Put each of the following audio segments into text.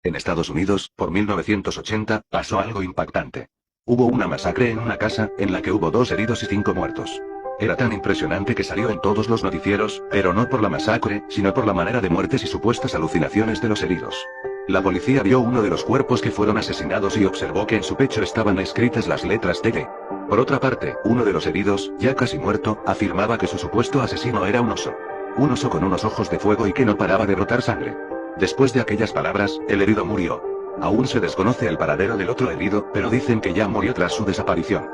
En Estados Unidos, por 1980, pasó algo impactante. Hubo una masacre en una casa, en la que hubo 2 heridos y 5 muertos. Era tan impresionante que salió en todos los noticieros, pero no por la masacre, sino por la manera de muertes y supuestas alucinaciones de los heridos. La policía vio uno de los cuerpos que fueron asesinados y observó que en su pecho estaban escritas las letras TG. Por otra parte, uno de los heridos, ya casi muerto, afirmaba que su supuesto asesino era un oso. Un oso con unos ojos de fuego y que no paraba de brotar sangre. Después de aquellas palabras, el herido murió. Aún se desconoce el paradero del otro herido, pero dicen que ya murió tras su desaparición.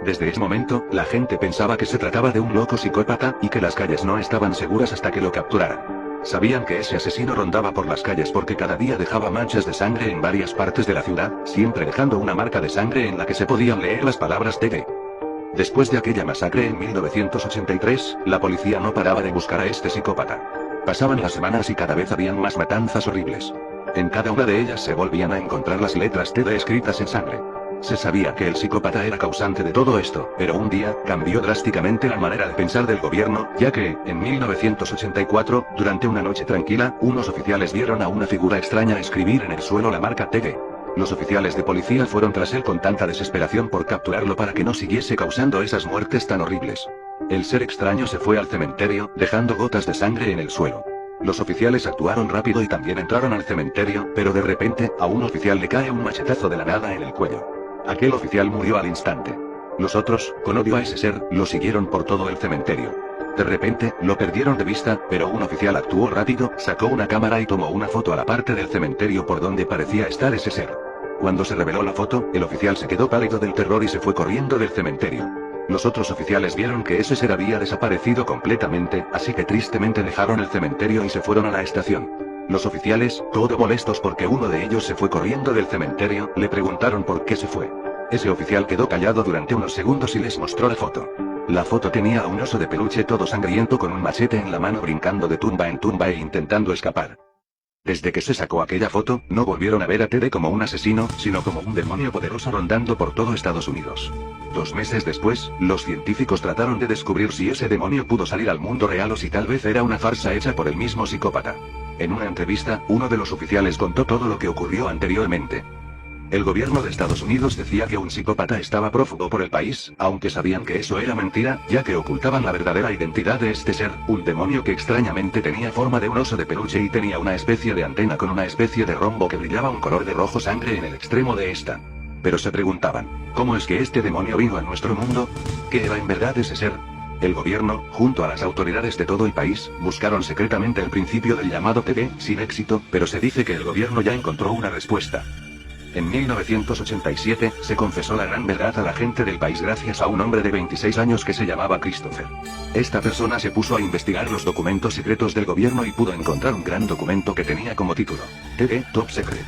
Desde ese momento, la gente pensaba que se trataba de un loco psicópata, y que las calles no estaban seguras hasta que lo capturaran. Sabían que ese asesino rondaba por las calles porque cada día dejaba manchas de sangre en varias partes de la ciudad, siempre dejando una marca de sangre en la que se podían leer las palabras TG. Después de aquella masacre en 1983, la policía no paraba de buscar a este psicópata. Pasaban las semanas y cada vez habían más matanzas horribles. En cada una de ellas se volvían a encontrar las letras TG escritas en sangre. Se sabía que el psicópata era causante de todo esto, pero un día, cambió drásticamente la manera de pensar del gobierno, ya que, en 1984, durante una noche tranquila, unos oficiales vieron a una figura extraña escribir en el suelo la marca TG. Los oficiales de policía fueron tras él con tanta desesperación por capturarlo para que no siguiese causando esas muertes tan horribles. El ser extraño se fue al cementerio, dejando gotas de sangre en el suelo. Los oficiales actuaron rápido y también entraron al cementerio, pero de repente, a un oficial le cae un machetazo de la nada en el cuello. Aquel oficial murió al instante. Los otros, con odio a ese ser, lo siguieron por todo el cementerio. De repente, lo perdieron de vista, pero un oficial actuó rápido, sacó una cámara y tomó una foto a la parte del cementerio por donde parecía estar ese ser. Cuando se reveló la foto, el oficial se quedó pálido del terror y se fue corriendo del cementerio. Los otros oficiales vieron que ese ser había desaparecido completamente, así que tristemente dejaron el cementerio y se fueron a la estación. Los oficiales, todo molestos porque uno de ellos se fue corriendo del cementerio, le preguntaron por qué se fue. Ese oficial quedó callado durante unos segundos y les mostró la foto. La foto tenía a un oso de peluche todo sangriento con un machete en la mano brincando de tumba en tumba e intentando escapar. Desde que se sacó aquella foto, no volvieron a ver a TD como un asesino, sino como un demonio poderoso rondando por todo Estados Unidos. 2 meses después, los científicos trataron de descubrir si ese demonio pudo salir al mundo real o si tal vez era una farsa hecha por el mismo psicópata. En una entrevista, uno de los oficiales contó todo lo que ocurrió anteriormente. El gobierno de Estados Unidos decía que un psicópata estaba prófugo por el país, aunque sabían que eso era mentira, ya que ocultaban la verdadera identidad de este ser, un demonio que extrañamente tenía forma de un oso de peluche y tenía una especie de antena con una especie de rombo que brillaba un color de rojo sangre en el extremo de esta. Pero se preguntaban, ¿cómo es que este demonio vino a nuestro mundo? ¿Qué era en verdad ese ser? El gobierno, junto a las autoridades de todo el país, buscaron secretamente el principio del llamado TG, sin éxito, pero se dice que el gobierno ya encontró una respuesta. En 1987, se confesó la gran verdad a la gente del país gracias a un hombre de 26 años que se llamaba Christopher. Esta persona se puso a investigar los documentos secretos del gobierno y pudo encontrar un gran documento que tenía como título, TG, Top Secret.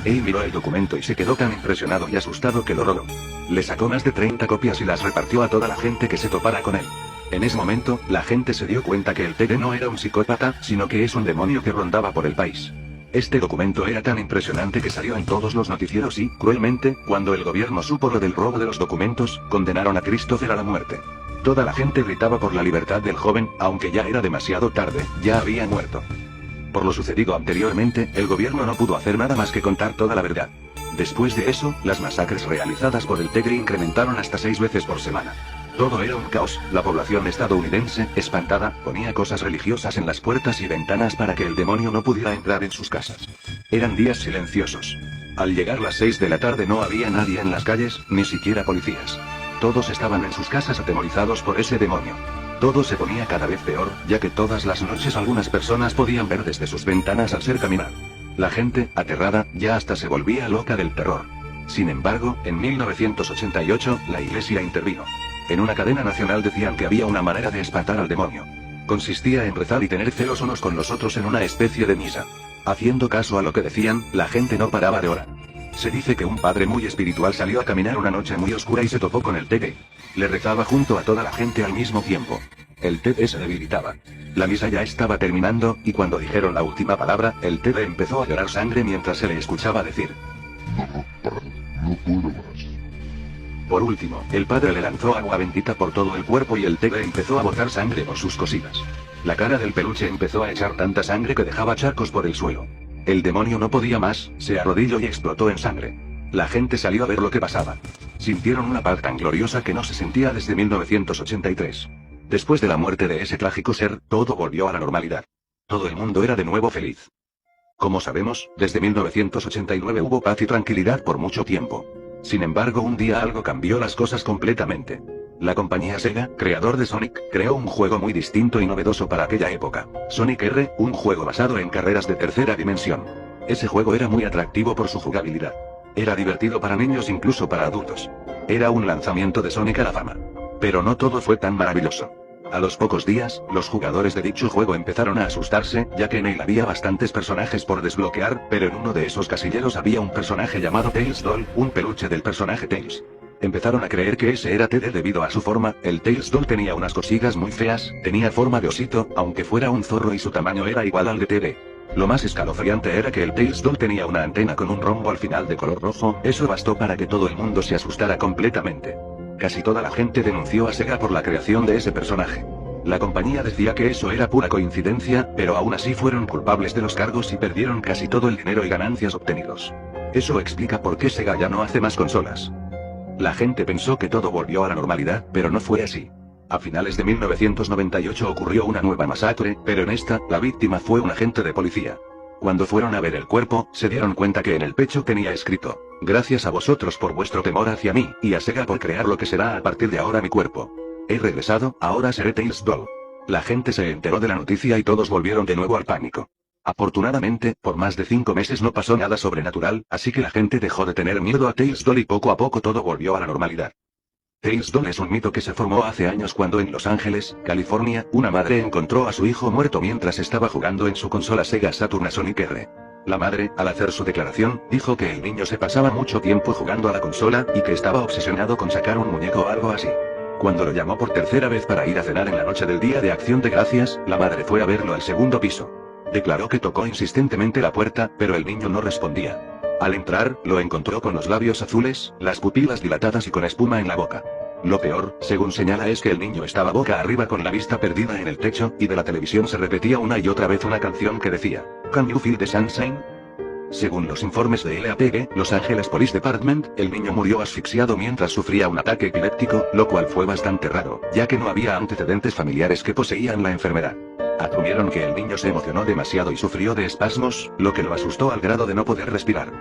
Él miró el documento y se quedó tan impresionado y asustado que lo robó. Le sacó más de 30 copias y las repartió a toda la gente que se topara con él. En ese momento, la gente se dio cuenta que el TG no era un psicópata, sino que es un demonio que rondaba por el país. Este documento era tan impresionante que salió en todos los noticieros y, cruelmente, cuando el gobierno supo lo del robo de los documentos, condenaron a Christopher a la muerte. Toda la gente gritaba por la libertad del joven, aunque ya era demasiado tarde, ya había muerto. Por lo sucedido anteriormente, el gobierno no pudo hacer nada más que contar toda la verdad. Después de eso, las masacres realizadas por el TG incrementaron hasta 6 veces por semana. Todo era un caos, la población estadounidense, espantada, ponía cosas religiosas en las puertas y ventanas para que el demonio no pudiera entrar en sus casas. Eran días silenciosos. Al llegar las 6 de la tarde no había nadie en las calles, ni siquiera policías. Todos estaban en sus casas atemorizados por ese demonio. Todo se ponía cada vez peor, ya que todas las noches algunas personas podían ver desde sus ventanas al ser caminar. La gente, aterrada, ya hasta se volvía loca del terror. Sin embargo, en 1988, la iglesia intervino. En una cadena nacional decían que había una manera de espantar al demonio. Consistía en rezar y tener celos unos con los otros en una especie de misa. Haciendo caso a lo que decían, la gente no paraba de orar. Se dice que un padre muy espiritual salió a caminar una noche muy oscura y se topó con el TG. Le rezaba junto a toda la gente al mismo tiempo. El TG se debilitaba. La misa ya estaba terminando, y cuando dijeron la última palabra, el TG empezó a llorar sangre mientras se le escuchaba decir: No puedo más. Por último, el padre le lanzó agua bendita por todo el cuerpo y el TG empezó a botar sangre por sus cositas. La cara del peluche empezó a echar tanta sangre que dejaba charcos por el suelo. El demonio no podía más, se arrodilló y explotó en sangre. La gente salió a ver lo que pasaba. Sintieron una paz tan gloriosa que no se sentía desde 1983. Después de la muerte de ese trágico ser, todo volvió a la normalidad. Todo el mundo era de nuevo feliz. Como sabemos, desde 1989 hubo paz y tranquilidad por mucho tiempo. Sin embargo, un día algo cambió las cosas completamente. La compañía Sega, creador de Sonic, creó un juego muy distinto y novedoso para aquella época. Sonic R, un juego basado en carreras de tercera dimensión. Ese juego era muy atractivo por su jugabilidad. Era divertido para niños, incluso para adultos. Era un lanzamiento de Sonic a la fama. Pero no todo fue tan maravilloso. A los pocos días, los jugadores de dicho juego empezaron a asustarse, ya que en él había bastantes personajes por desbloquear, pero en uno de esos casilleros había un personaje llamado Tails Doll, un peluche del personaje Tails. Empezaron a creer que ese era TD debido a su forma. El Tails Doll tenía unas cosillas muy feas, tenía forma de osito, aunque fuera un zorro, y su tamaño era igual al de TD. Lo más escalofriante era que el Tails Doll tenía una antena con un rombo al final de color rojo. Eso bastó para que todo el mundo se asustara completamente. Casi toda la gente denunció a Sega por la creación de ese personaje. La compañía decía que eso era pura coincidencia, pero aún así fueron culpables de los cargos y perdieron casi todo el dinero y ganancias obtenidos. Eso explica por qué Sega ya no hace más consolas. La gente pensó que todo volvió a la normalidad, pero no fue así. A finales de 1998 ocurrió una nueva masacre, pero en esta, la víctima fue un agente de policía. Cuando fueron a ver el cuerpo, se dieron cuenta que en el pecho tenía escrito: "Gracias a vosotros por vuestro temor hacia mí, y a Sega por crear lo que será a partir de ahora mi cuerpo. He regresado, ahora seré Tails Doll". La gente se enteró de la noticia y todos volvieron de nuevo al pánico. Afortunadamente, por más de 5 meses no pasó nada sobrenatural, así que la gente dejó de tener miedo a Tails Doll y poco a poco todo volvió a la normalidad. Tails Doll es un mito que se formó hace años cuando en Los Ángeles, California, una madre encontró a su hijo muerto mientras estaba jugando en su consola Sega Saturn a Sonic R. La madre, al hacer su declaración, dijo que el niño se pasaba mucho tiempo jugando a la consola, y que estaba obsesionado con sacar un muñeco o algo así. Cuando lo llamó por tercera vez para ir a cenar en la noche del Día de Acción de Gracias, la madre fue a verlo al segundo piso. Declaró que tocó insistentemente la puerta, pero el niño no respondía. Al entrar, lo encontró con los labios azules, las pupilas dilatadas y con espuma en la boca. Lo peor, según señala, es que el niño estaba boca arriba con la vista perdida en el techo, y de la televisión se repetía una y otra vez una canción que decía: "Can you feel the sunshine?". Según los informes de LAPD, Los Angeles Police Department, el niño murió asfixiado mientras sufría un ataque epiléptico, lo cual fue bastante raro, ya que no había antecedentes familiares que poseían la enfermedad. Asumieron que el niño se emocionó demasiado y sufrió de espasmos, lo que lo asustó al grado de no poder respirar.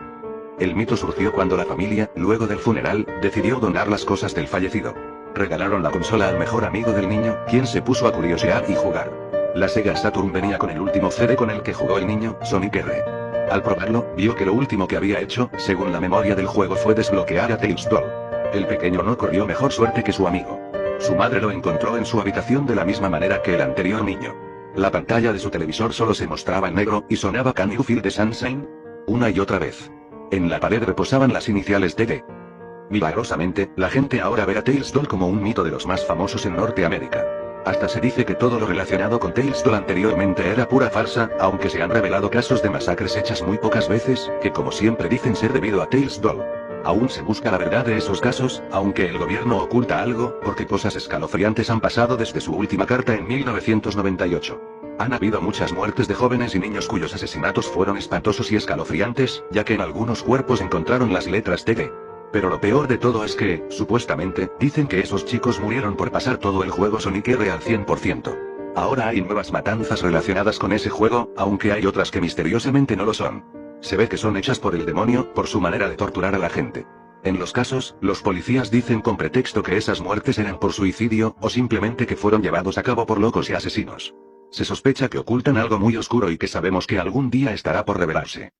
El mito surgió cuando la familia, luego del funeral, decidió donar las cosas del fallecido. Regalaron la consola al mejor amigo del niño, quien se puso a curiosear y jugar. La Sega Saturn venía con el último CD con el que jugó el niño, Sonic R. Al probarlo, vio que lo último que había hecho, según la memoria del juego, fue desbloquear a Tails Doll. El pequeño no corrió mejor suerte que su amigo. Su madre lo encontró en su habitación de la misma manera que el anterior niño. La pantalla de su televisor solo se mostraba en negro, y sonaba "Can you feel the sunshine?" una y otra vez. En la pared reposaban las iniciales TD. Milagrosamente, la gente ahora ve a Tails Doll como un mito de los más famosos en Norteamérica. Hasta se dice que todo lo relacionado con Tails Doll anteriormente era pura farsa, aunque se han revelado casos de masacres hechas muy pocas veces, que como siempre dicen ser debido a Tails Doll. Aún se busca la verdad de esos casos, aunque el gobierno oculta algo, porque cosas escalofriantes han pasado desde su última carta en 1998. Han habido muchas muertes de jóvenes y niños cuyos asesinatos fueron espantosos y escalofriantes, ya que en algunos cuerpos encontraron las letras TD. Pero lo peor de todo es que, supuestamente, dicen que esos chicos murieron por pasar todo el juego Sonic R al 100%. Ahora hay nuevas matanzas relacionadas con ese juego, aunque hay otras que misteriosamente no lo son. Se ve que son hechas por el demonio, por su manera de torturar a la gente. En los casos, los policías dicen con pretexto que esas muertes eran por suicidio, o simplemente que fueron llevados a cabo por locos y asesinos. Se sospecha que ocultan algo muy oscuro y que sabemos que algún día estará por revelarse.